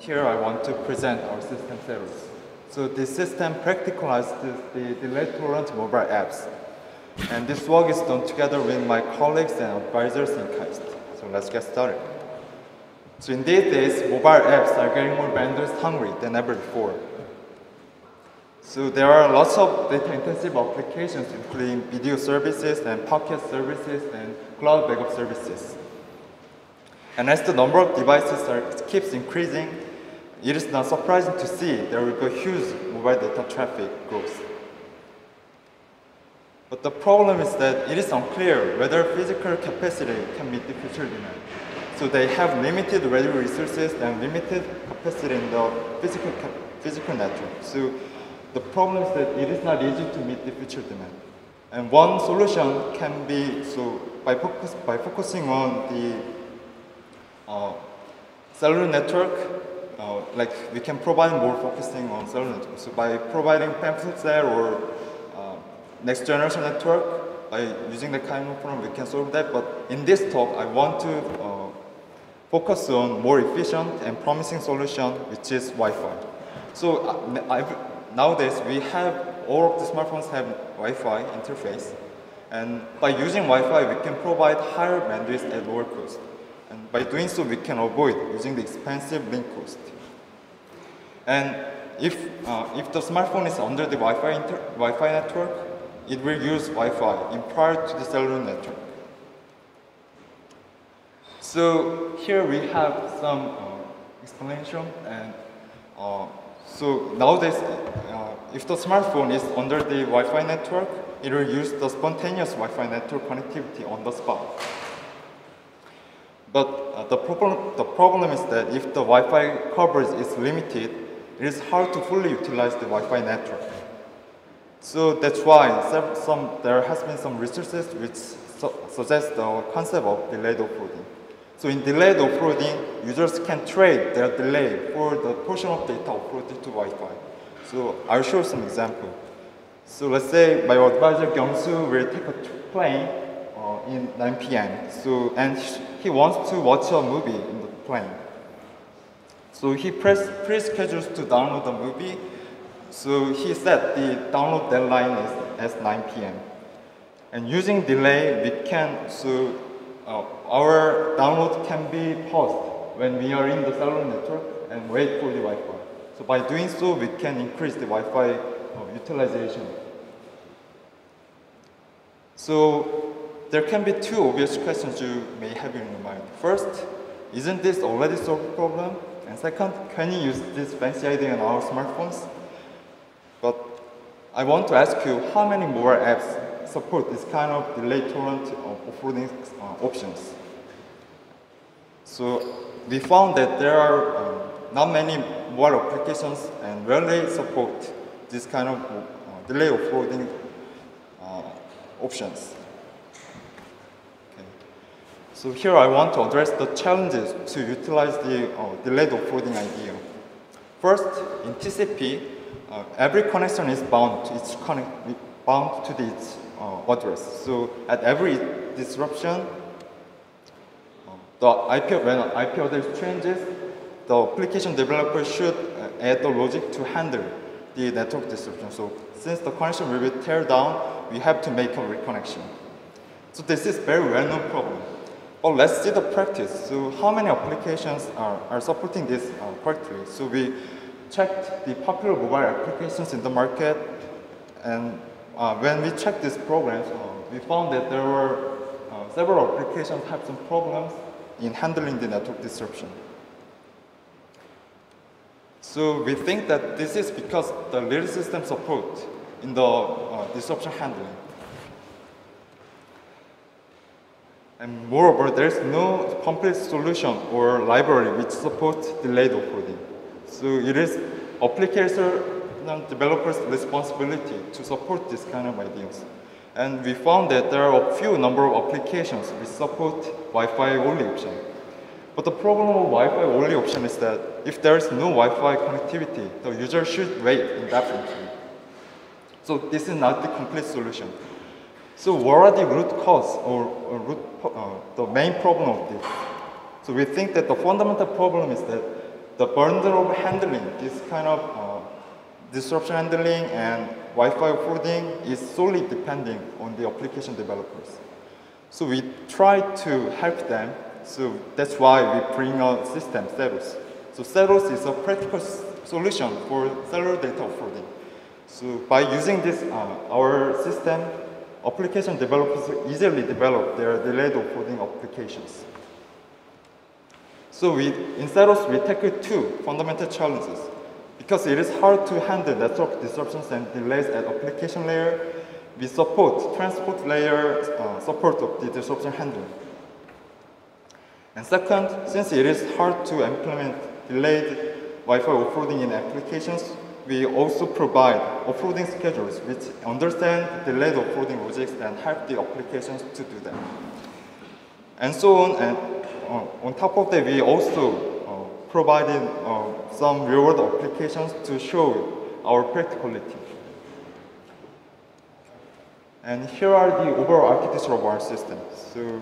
here I want to present our system Cedos. So this system practicalizes the delay-tolerant mobile apps. And this work is done together with my colleagues and advisors in KAIST. So let's get started. So in these days, mobile apps are getting more bandwidth hungry than ever before. So there are lots of data-intensive applications, including video services and podcast services and cloud backup services. And as the number of devices keeps increasing, it is not surprising to see there will be huge mobile data traffic growth. But the problem is that it is unclear whether physical capacity can meet the future demand. So they have limited radio resources and limited capacity in the physical network. So the problem is that it is not easy to meet the future demand. And one solution can be, so by focusing on the cellular network, like we can provide more focusing on cellular network. So by providing pamphlet cell or next generation network, by using the kind of problem, we can solve that. But in this talk, I want to focus on more efficient and promising solution, which is Wi-Fi. So nowadays, we have, all of the smartphones have Wi-Fi interface. And by using Wi-Fi, we can provide higher bandwidth at lower cost. And by doing so, we can avoid using the expensive link cost. And if the smartphone is under the Wi-Fi network, it will use Wi-Fi in prior to the cellular network. So here we have some explanation. And so nowadays, if the smartphone is under the Wi-Fi network, it will use the spontaneous Wi-Fi network connectivity on the spot. But the problem is that if the Wi-Fi coverage is limited, it is hard to fully utilize the Wi-Fi network. So that's why there has been some researches which suggest the concept of delayed offloading. So in delayed offloading, users can trade their delay for the portion of data offloaded to Wi-Fi. So I'll show some example. So let's say my advisor Kyung-soo will take a plane in 9 p.m. So, and he wants to watch a movie in the plane. So he pre-schedules to download the movie. So he set the download deadline as 9 p.m. And using delay, we can, so our download can be paused when we are in the cellular network and wait for the Wi-Fi. So by doing so, we can increase the Wi-Fi utilization. So there can be two obvious questions you may have in your mind. First, isn't this already solved the problem? And second, can you use this fancy idea on our smartphones? But I want to ask you, how many more apps support this kind of delay-tolerant offloading options? So we found that there are not many mobile applications and rarely support this kind of delay offloading options. Okay. So here I want to address the challenges to utilize the delayed offloading idea. First, in TCP, every connection is bound to its address. So at every disruption, when IP address changes, the application developer should add the logic to handle the network disruption. So since the connection will be tear down, we have to make a reconnection. So this is very well-known problem. But let's see the practice. So how many applications are supporting this correctly? So we checked the popular mobile applications in the market, and when we checked these programs, we found that there were several applications have some problems in handling the network disruption. So we think that this is because the little system support in the disruption handling. And moreover, there is no complete solution or library which supports delayed offloading. So it is application developers' responsibility to support this kind of ideas. And we found that there are a few number of applications which support Wi-Fi only option. But the problem of Wi-Fi only option is that if there is no Wi-Fi connectivity, the user should wait indefinitely. So this is not the complete solution. So what are the root cause or the main problem of this? So we think that the fundamental problem is that the bundle of handling, this kind of disruption handling and Wi-Fi offloading is solely depending on the application developers. So we try to help them. So that's why we bring a system, Cedos. So Cedos is a practical solution for cellular data offloading. So by using this, our system, application developers easily develop their delayed offloading applications. So in Cedos, we tackle two fundamental challenges. Because it is hard to handle network disruptions and delays at application layer, we support transport layer support of the disruption handling. And second, since it is hard to implement delayed Wi-Fi offloading in applications, we also provide offloading schedules which understand delayed offloading logics and help the applications to do that. And so on, and on top of that, we also provided some real-world applications to show our practicality. And here are the overall architecture of our system. So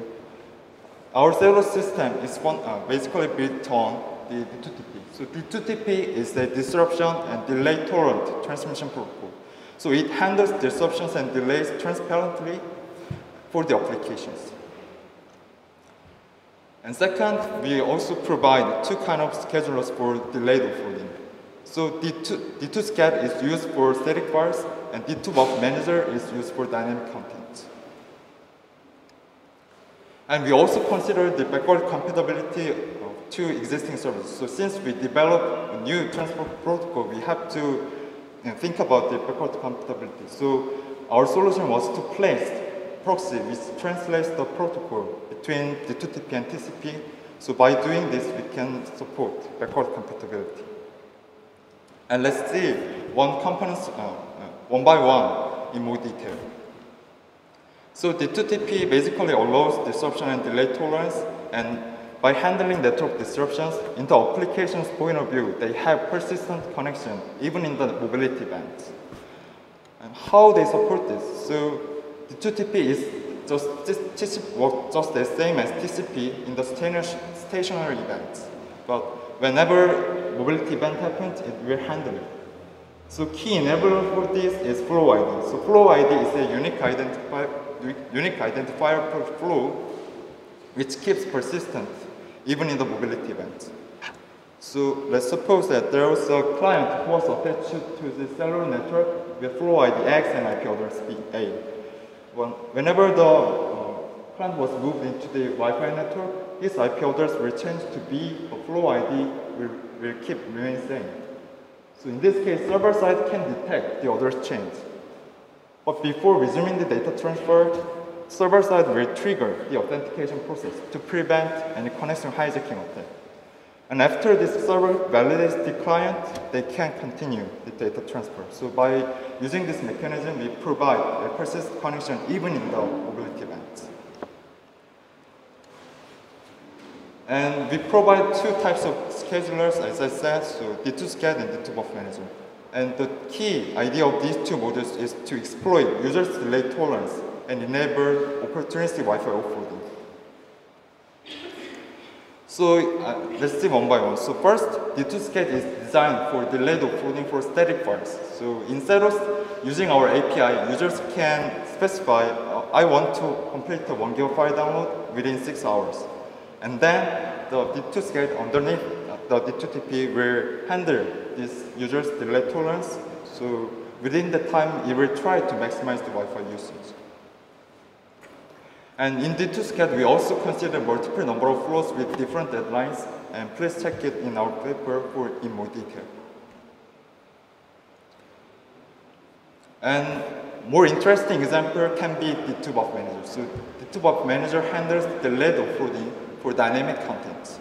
our Cedos system is basically built on the D2TP. So D2TP is a disruption and delay-tolerant transmission protocol. So it handles disruptions and delays transparently for the applications. And second, we also provide two kinds of schedulers for delayed offloading. So D2SCAD is used for static files, and D2BUF Manager is used for dynamic content. And we also consider the backward compatibility of two existing services. So since we develop a new transport protocol, we have to think about the backward compatibility. So our solution was to place proxy which translates the protocol between the D2TP and TCP. So by doing this, we can support backward compatibility. And let's see components one by one in more detail. So the D2TP basically allows disruption and delay tolerance, and by handling network disruptions, in the application's point of view, they have persistent connection even in the mobility bands. And how they support this? So the D2TP is just the same as TCP in the stationary events. But whenever mobility event happens, it will handle it. So key enabler for this is flow ID. So flow ID is a unique identifier for flow, which keeps persistent even in the mobility event. So let's suppose that there was a client who was attached to the cellular network with flow ID X and IP address A. Whenever the client was moved into the Wi-Fi network, his IP address will change to B, but flow ID will remain same. So in this case, server side can detect the address change. But before resuming the data transfer, server side will trigger the authentication process to prevent any connection hijacking attack. And after this server validates the client, they can continue the data transfer. So by using this mechanism, we provide a persistent connection even in the mobility events. And we provide two types of schedulers, as I said, so D2SCAD and D2BUF Manager. And the key idea of these two modules is to exploit users' delay tolerance and enable opportunistic Wi-Fi offloading. So let's see one by one. So first, D2SCAD is designed for delayed offloading for static files. So in Cedos, using our API, users can specify, I want to complete a 1 GB file download within 6 hours. And then the D2SCAD underneath the D2TP will handle this user's delay tolerance. So within the time, it will try to maximize the Wi-Fi usage. And in D2SCAD, we also consider multiple number of flows with different deadlines, and please check it in our paper in more detail. And more interesting example can be D2BUF Manager. So D2BUF Manager handles delayed offloading for dynamic content.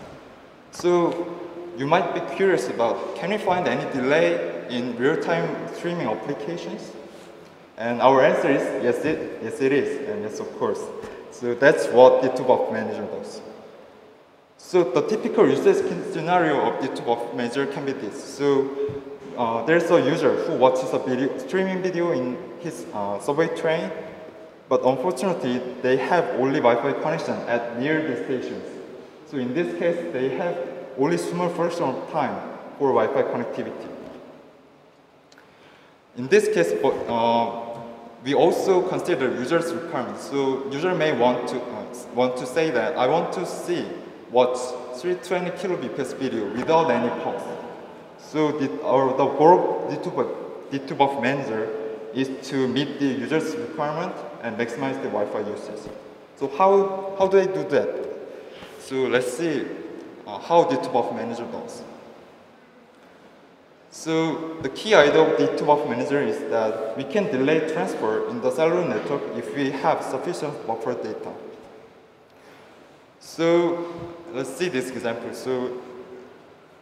So you might be curious about, can we find any delay in real-time streaming applications? And our answer is yes, it is, and yes, of course. So that's what D2BUF Manager does. So the typical usage scenario of D2BUF Manager can be this. So there's a user who watches a streaming video in his subway train, but unfortunately, they have only Wi-Fi connection at near the stations. So in this case, they have only small fraction of time for Wi-Fi connectivity. In this case, we also consider users' requirements. So user may want to say that I want to see watch 320 kilobps video without any pause. So the goal of D2Buff manager is to meet the user's requirement and maximize the Wi-Fi usage. So how do I do that? So let's see how D2Buff manager does. So the key idea of D2Buff manager is that we can delay transfer in the cellular network if we have sufficient buffer data. So let's see this example. So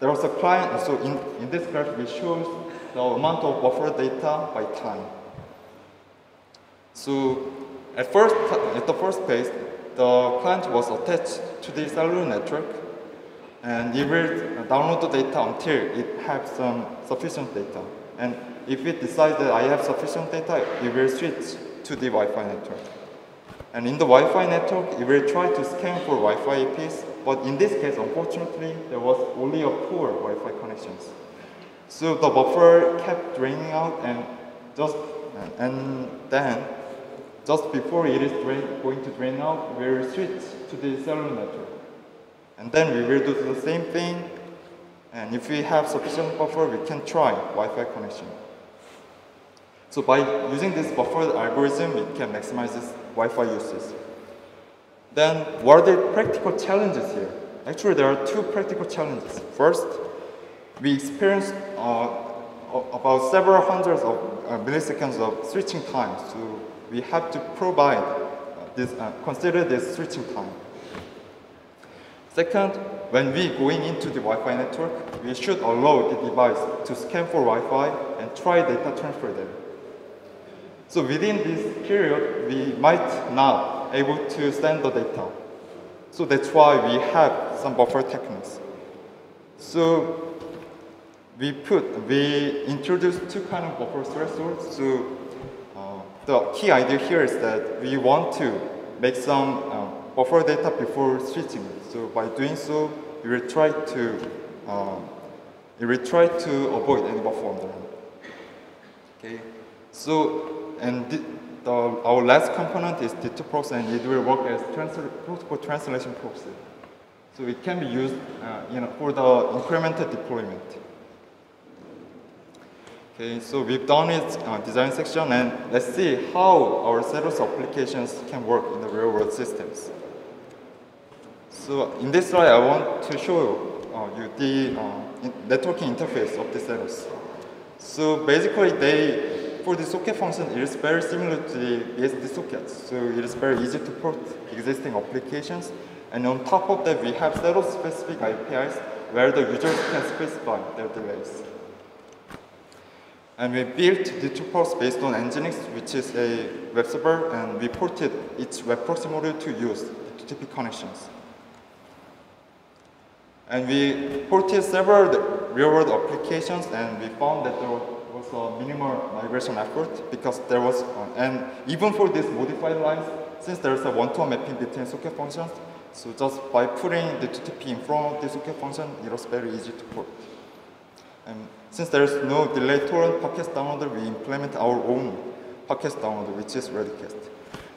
there was a client, so in this graph we show the amount of buffer data by time. So at the first phase, the client was attached to the cellular network, and it will download the data until it has some sufficient data. And if it decides that I have sufficient data, it will switch to the Wi-Fi network. And in the Wi-Fi network, it will try to scan for Wi-Fi APs, but in this case, unfortunately, there was only a poor Wi-Fi connections. So the buffer kept draining out, and then just before it is going to drain out, we will switch to the cellular network. And then we will do the same thing, and if we have sufficient buffer, we can try Wi-Fi connection. So by using this buffer algorithm, we can maximize this Wi-Fi usage. Then, what are the practical challenges here? Actually, there are two practical challenges. First, we experienced about several hundreds of milliseconds of switching time. So we have to provide consider this switching time. Second, when we going into the Wi-Fi network, we should allow the device to scan for Wi-Fi and try data transfer there. So within this period, we might not able to send the data. So that's why we have some buffer techniques. So we introduced two kinds of buffer thresholds. So the key idea here is that we want to make some buffer data before switching. So by doing so, we will try to avoid any buffer underrun. Okay. So our last component is D2 proxy, and it will work as protocol translation proxy. So it can be used for the incremental deployment. Okay, so we've done its design section, and let's see how our Cedos applications can work in the real-world systems. So in this slide, I want to show you the networking interface of the Cedos. So basically, for the socket function, it is very similar to the BSD sockets. So it is very easy to port existing applications. And on top of that, we have Cedos-specific APIs where the users can specify their delays. And we built the D2 ports based on Nginx, which is a web server, and we ported its web proxy module to use HTTP connections. And we ported several real-world applications, and we found that there was a minimal migration effort because there was, and even for these modified lines, since there is a one-to-one mapping between socket functions, so just by putting the HTTP in front of the socket function, it was very easy to port. And since there is no delay-tolerant packet downloader, we implement our own packet downloader, which is Redcast.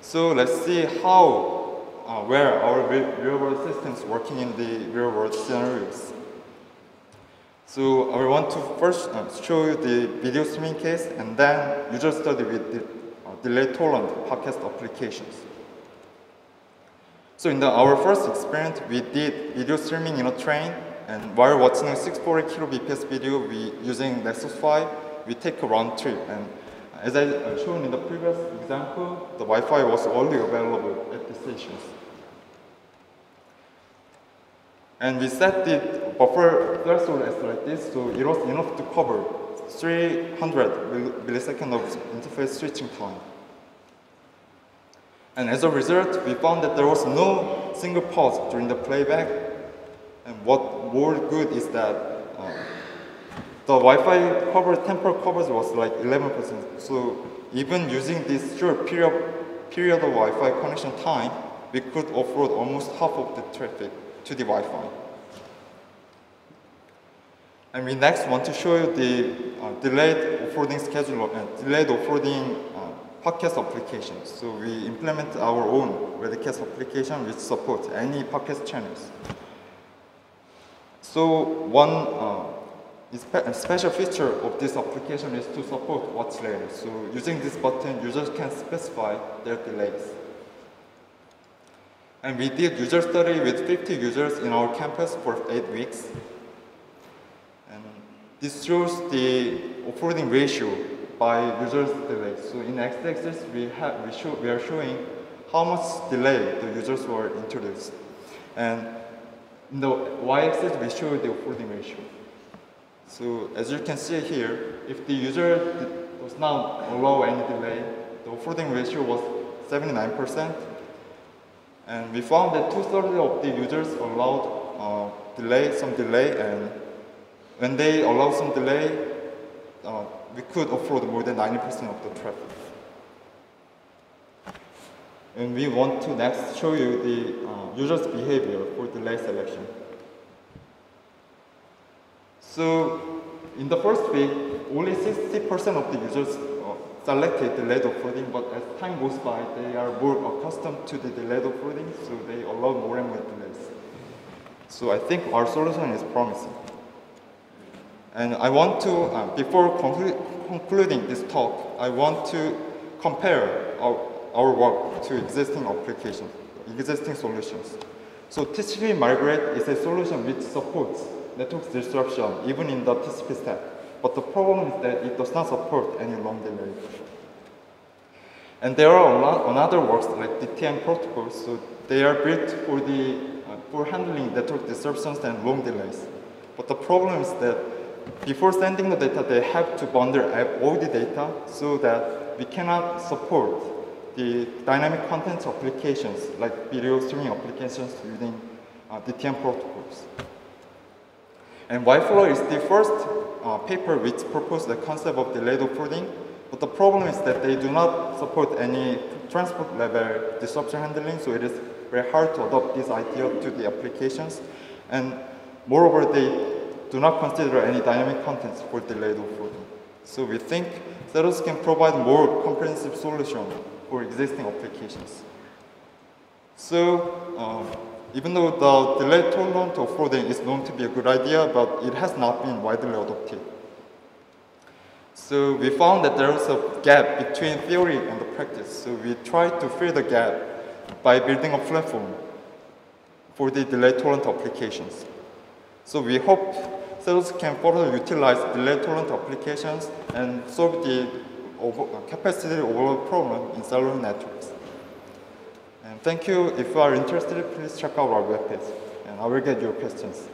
So let's see where our real-world systems working in the real-world scenarios. So I want to first show you the video streaming case, and then user study with the delay-tolerant packet applications. So in our first experiment, we did video streaming in a train, and while watching a 640 kilobps video using Nexus 5, we take a round trip. And as I shown in the previous example, the Wi-Fi was only available at the stations. And we set the buffer threshold as like this, so it was enough to cover 300 milliseconds of interface switching time. And as a result, we found that there was no single pause during the playback. And what more good is that the Wi-Fi temporal coverage was like 11%. So even using this short period of Wi-Fi connection time, we could offload almost half of the traffic to the Wi-Fi. And we next want to show you the delayed offloading scheduler and delayed offloading podcast application. So we implement our own Redcast application which supports any podcast channels. So one special feature of this application is to support watch layer. So using this button, users can specify their delays. And we did user study with 50 users in our campus for 8 weeks. And this shows the offloading ratio by users' delay. So in x-axis, we are showing how much delay the users were introduced. And in the y-axis, we show the offloading ratio. So as you can see here, if the user does not allow any delay, the offloading ratio was 79%. And we found that 2/3 of the users allowed some delay, and when they allow some delay, we could offload more than 90% of the traffic. And we want to next show you the user's behavior for delay selection. So in the first week, only 60% of the users selected delayed offloading, but as time goes by, they are more accustomed to the delayed offloading, so they allow more and more delays. So I think our solution is promising. And I want to, before concluding this talk, I want to compare our work to existing applications, existing solutions. So TCP migrate is a solution which supports network disruption even in the TCP stack. But the problem is that it does not support any long delay. And there are another works like DTM protocols, so they are built for handling network disruptions and long delays. But the problem is that before sending the data, they have to bundle all the data so that we cannot support the dynamic content applications like video streaming applications using DTM protocols. And Wi-Fi is the first paper which proposed the concept of delayed offloading, but the problem is that they do not support any transport level disruption handling, so it is very hard to adopt this idea to the applications. And moreover, they do not consider any dynamic contents for delayed offloading. So we think Cedos can provide more comprehensive solution for existing applications. So even though the delay-tolerant offloading is known to be a good idea, but it has not been widely adopted. So we found that there was a gap between theory and the practice. So we tried to fill the gap by building a platform for the delay-tolerant applications. So we hope Cedos can further utilize delay-tolerant applications and solve the capacity overload problem in cellular networks. And thank you. If you are interested, please check out our webpage, and I will get your questions.